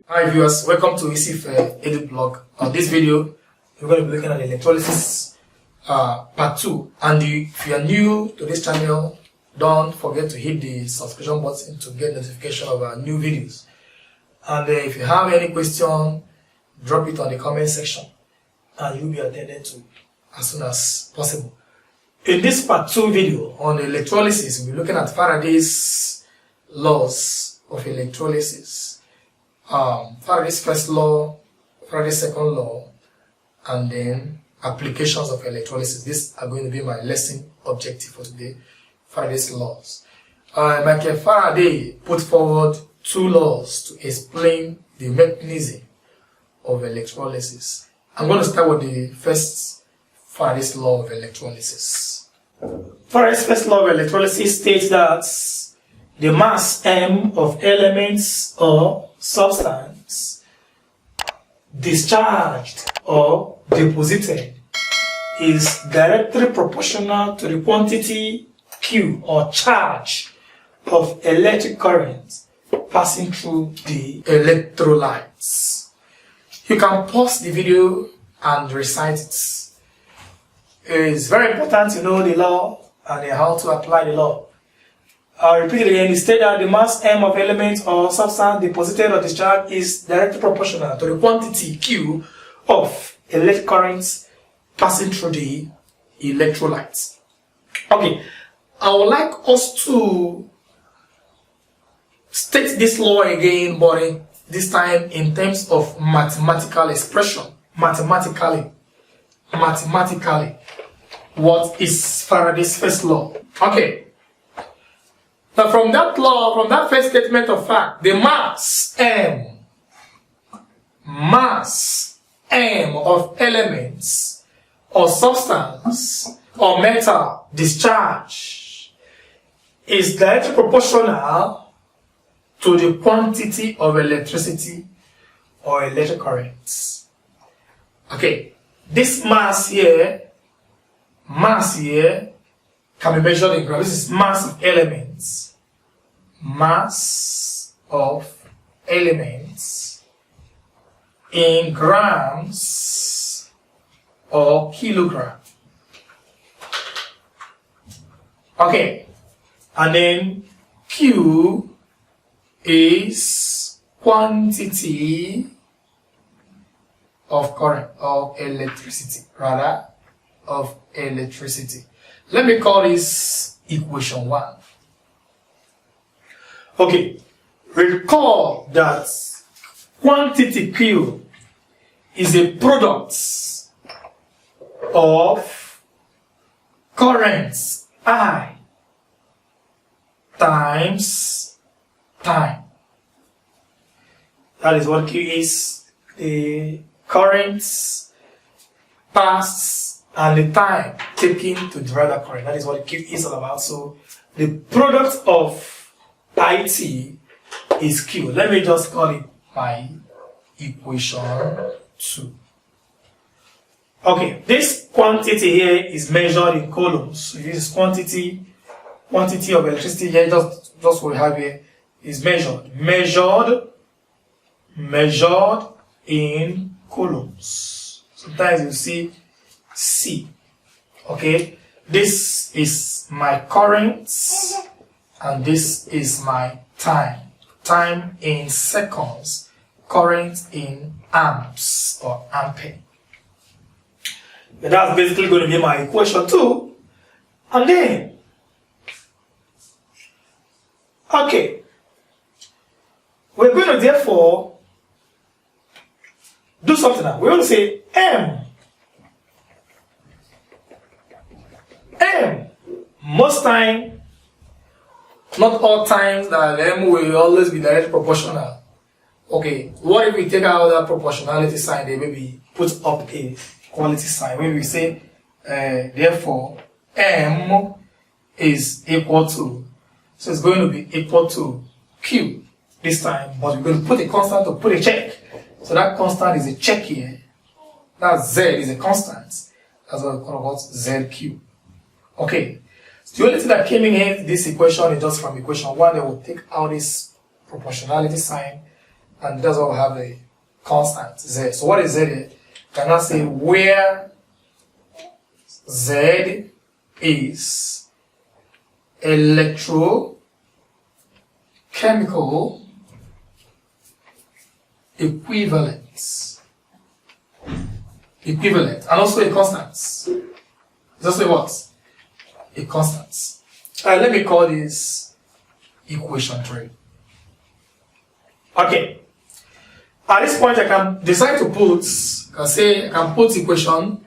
Hi viewers, welcome to ECF Edit Blog. On this video, we're going to be looking at electrolysis part 2. And if you are new to this channel, don't forget to hit the subscription button to get notification of our new videos. And if you have any question, drop it on the comment section and you'll be attended to as soon as possible. In this part 2 video on electrolysis, we'll be looking at Faraday's laws of electrolysis. Faraday's first law, Faraday's second law, and then applications of electrolysis. These are going to be my lesson objective for today. Faraday's laws. Michael Faraday put forward 2 laws to explain the mechanism of electrolysis. I'm going to start with the first Faraday's law of electrolysis. Faraday's first law of electrolysis states that the mass m of elements or substance discharged or deposited is directly proportional to the quantity Q or charge of electric current passing through the electrolytes. You can pause the video and recite it. It's very important to know the law and how to apply the law. I'll repeat it again. It states that the mass m of element or substance deposited or discharged is directly proportional to the quantity Q of electric currents passing through the electrolytes. Okay, I would like us to state this law again, but this time in terms of mathematical expression. Mathematically, what is Faraday's first law? Okay. Now from that law, from that first statement of fact, the mass m of elements or substance or metal discharge is directly proportional to the quantity of electricity or electric currents. Okay, this mass here can be measured in grams. This is mass of elements. Mass of elements in grams or kilogram. Okay, and then Q is quantity of current or electricity, rather of electricity. Let me call this equation 1. Okay, recall that quantity Q is a product of currents I times time. That is what Q is, the currents passed and the time taken to derive that current. That is what Q is all about. So the product of IT is Q. Let me just call it my equation 2. Okay, this quantity here is measured in coulombs. So this is quantity of electricity here, just what we have here is measured in coulombs. Sometimes you see C. Okay, this is my current and this is my time. Time in seconds, current in amps or ampere. But that's basically going to be my equation 2. And then, okay, we're going to therefore do something now. We're going to say M, most time, not all times that M will always be directly proportional. Okay, what if we take out that proportionality sign, they maybe put up a equality sign, where we say, therefore, M is equal to, so it's going to be equal to Q this time, but we're going to put a constant to put a check. So that constant is a check here. That Z is a constant. That's what we call ZQ. Okay. So the only thing that came in here, this equation is just from equation 1. They will take out this proportionality sign and that's why we have a constant Z. So what is Z here? Can I say where Z is electrochemical equivalent, and also a constant. Just say what? A constant. Let me call this equation 3. Okay. At this point, I can decide to put, I can put equation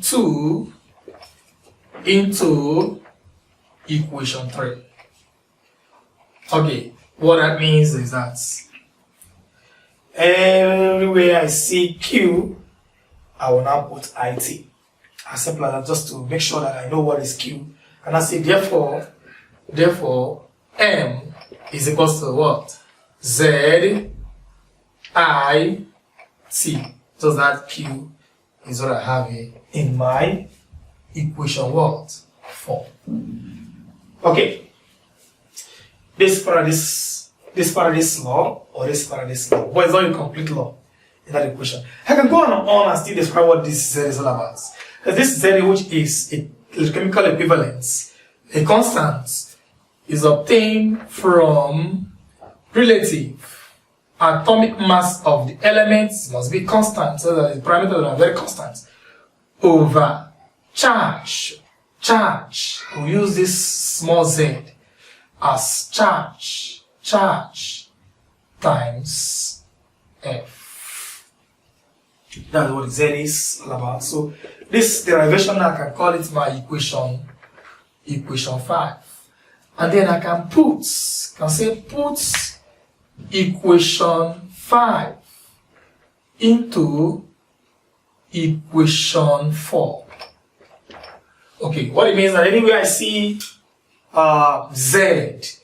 2 into equation 3. Okay, what that means is that everywhere I see Q, I will now put IT. As simple as that, just to make sure that I know what is Q. And I say therefore M is equals to what? Z I T. So that Q is what I have here in my equation what? 4. Okay. This Faraday's law or this Faraday's law, but it's not a complete law in that equation. I can go on and still describe what this Z is all about. This Z, which is a chemical equivalence, a constant, is obtained from relative atomic mass of the elements, must be constant, so that the parameters are very constant, over charge. We use this small z as charge times F. That's what Z is all about. So this derivation, I can call it my equation 5. And then I can put equation 5 into equation 4. Okay, what it means that anywhere I see Z,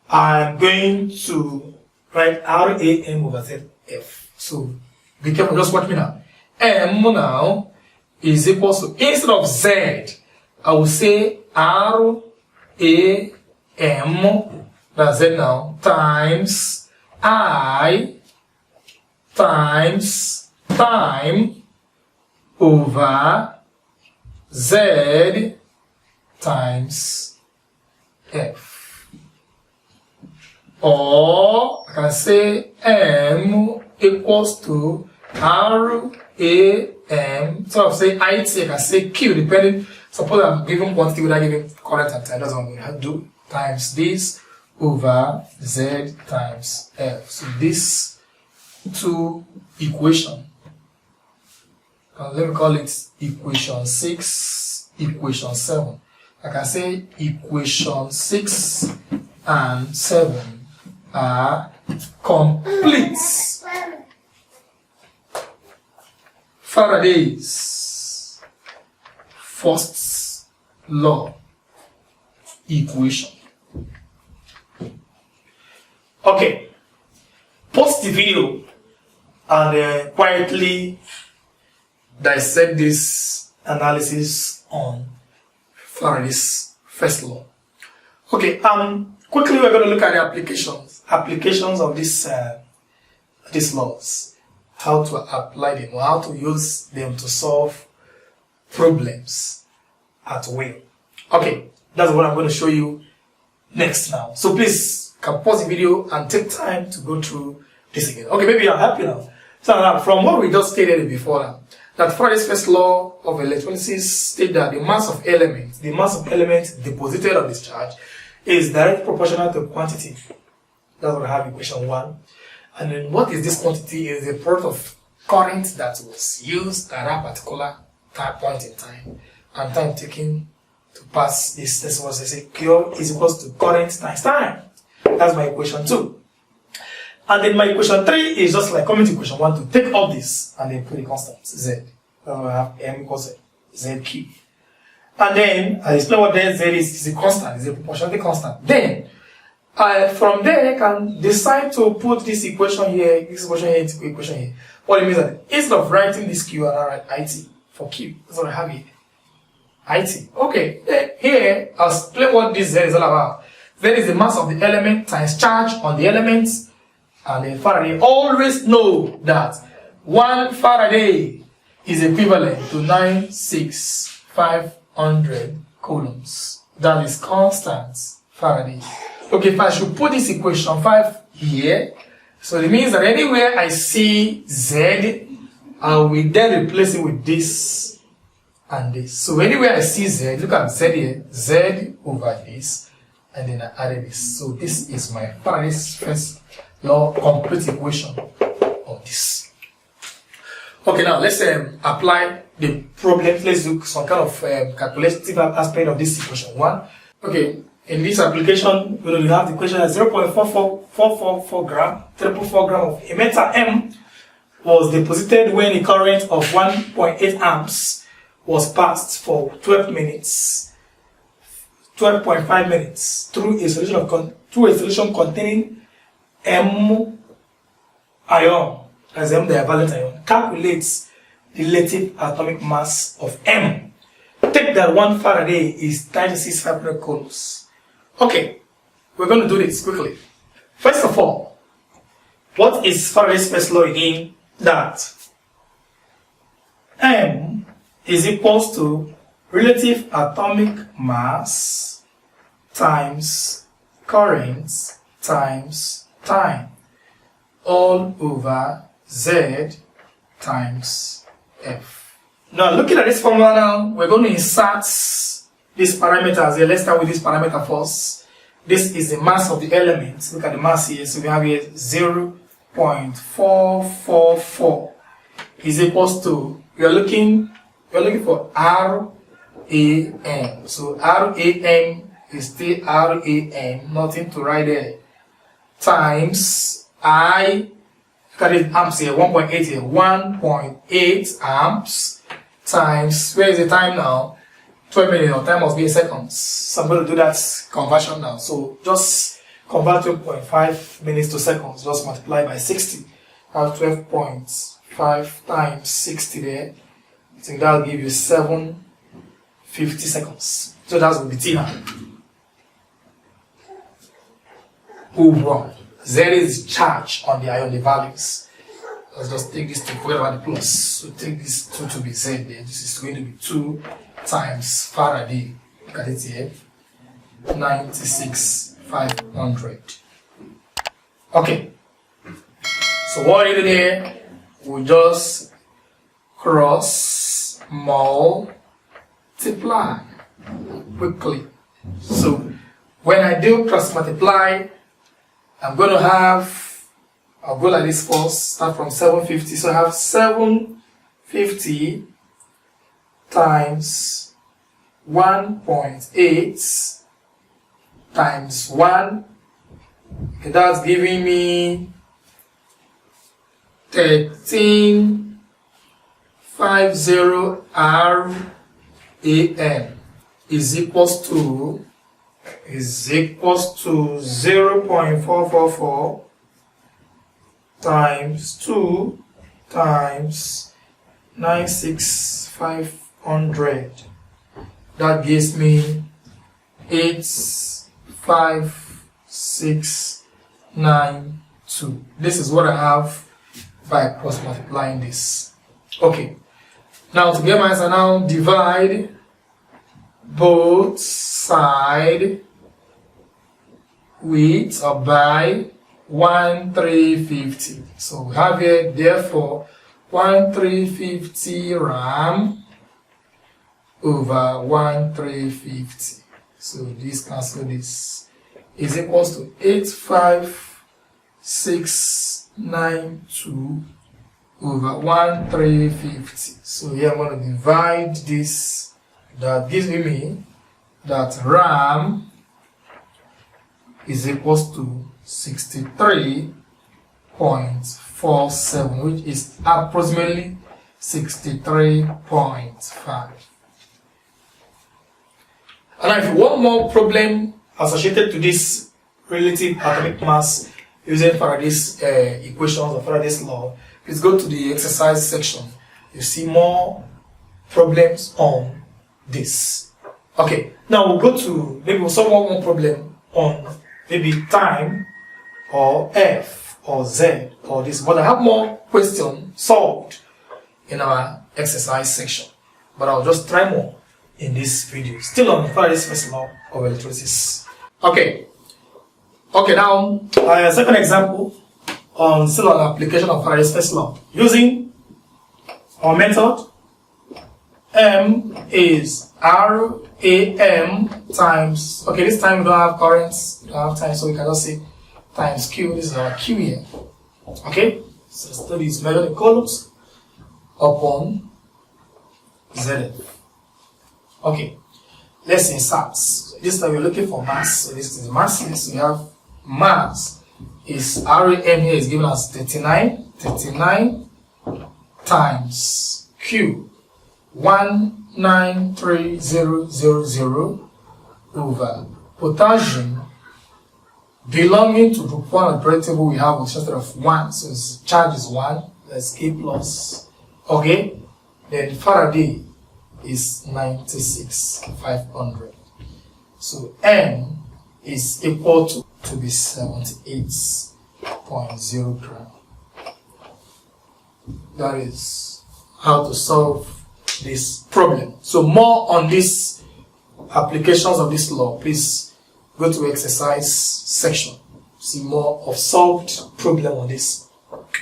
I'm going to write RAM over ZF. So be careful, just watch me now. M now is equal to, instead of Z, I will say RAM, that's it now, times I times time over Z times F. Or I can say M equals to RAM. So I'll say IT, I can say Q, depending. Suppose I'm given quantity without giving current and time. That's what I'm going to do. Times this over Z times F. So this two equation, let me call it equation 6, equation 7. I can say equation 6 and 7 are complete Faraday's first law equation. Okay, pause the video and quietly dissect this analysis on Faraday's first law. Okay, quickly we're going to look at the applications of these laws, how to apply them, or how to use them to solve problems at will. Okay, that's what I'm going to show you next now. So please, can pause the video and take time to go through this again. Okay, maybe I'll help you now. So now, from what we just stated before now, that Faraday's first law of electrolysis states that the mass of elements deposited on discharge is directly proportional to quantity. That's what I have in equation 1. And then what is this quantity? Is the product of current that was used at that particular point in time, and time taken to pass this. This was, I say, Q is equals to current times time. That's my equation 2. And then my equation 3 is just like coming to equation 1 to take up this and then put a constant, Z. That's why I have M equals ZQ. And then I explain what then Z is a constant, is a proportionality constant. Then, from there I can decide to put this equation here, equation here. What it means that instead of writing this Q, I write IT for Q. That's what I have here. IT. Okay, here I'll explain what this Z is all about. Z is the mass of the element times charge on the elements. And then Faraday always know that 1 Faraday is equivalent to 9,6,500 coulombs. That is constant Faraday. Okay, if I should put this equation 5 here, so it means that anywhere I see Z, I will then replace it with this and this. So anywhere I see Z, look at Z here, Z over this, and then I added this. So this is my Faraday's first law complete equation of this. Okay, now let's apply the problem. Let's do some kind of calculative aspect of this equation 1. Okay, in this application, we have the equation as 0.444 gram, 3.4 gram of a metal M was deposited when a current of 1.8 amps was passed for 12 minutes, 12.5 minutes through a solution containing M ion, as M divalent ion. Calculates the relative atomic mass of M. Take that 1 Faraday is 96,500 coulombs. Okay, we're going to do this quickly. First of all, what is Faraday's first law again? That M is equals to relative atomic mass times current times time all over Z times F. Now looking at this formula now, we're going to insert these parameters here. Let's start with this parameter first. This is the mass of the element. Look at the mass here. So we have here 0.444 is equals to, we are looking for RAM. So RAM is still RAM, nothing to write there, times I, look at it, amps here, 1.8 here, 1.8 amps times, where is the time now? 12 minutes, or time must be in seconds. So I'm going to do that conversion now. So just convert 12.5 minutes to seconds, just multiply by 60. I have 12.5 times 60 there. I think that will give you 750 seconds. So that's will be T now. Over. Z is charge on the ion, the values. Let's just take this to forget about the plus. So take this 2 to be Z there. This is going to be 2 times Faraday. Look at it here. 96,500. Okay. So what you do there? We just cross multiply quickly. So when I do cross multiply, I'm going to have, I'll go like this first, start from 750. So I have 750 times 1.8 times 1. Okay, that's giving me 1350 RAM is equals to 0.444 times 2 times 96,500. That gives me 85692. This is what I have by cross multiplying this. Okay. Now to get my answer, now divide both sides with or by 1350. So we have here therefore 1350 RAM over 1350. So this cancel this is equals to 85692 over 1350. So here I'm going to divide this. That gives me that RAM is equals to 63.47, which is approximately 63.5. And now if you want more problem associated to this relative atomic mass using Faraday's equations or Faraday's law, please go to the exercise section. You see more problems on this. Okay, now we'll go to, maybe we'll solve one more problem on maybe time or F or Z or this, but I have more questions solved in our exercise section. But I'll just try more in this video. Still on Faraday's first law of electrolysis. Okay, now second example on still on application of Faraday's first law. Using our method, M is RAM times, okay, this time we don't have currents, we don't have time, so we can just say times Q. This is our Q here. Okay, so study is measured in coulombs upon ZF. Okay, let's insert. This time we're looking for mass, so this is mass. So we have mass is RAM here is given as 39 times Q 193,000 over potassium belonging to group 1 of the periodic table. We have a structure of 1, so its charge is 1, that's A plus. Okay, then Faraday is 96,500. So M is equal to be 78.0 gram. That is how to solve this problem. So more on these applications of this law, please go to exercise section. See more of solved problem on this.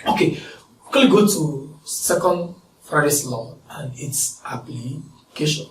Okay, quickly go to second Faraday's law and its application.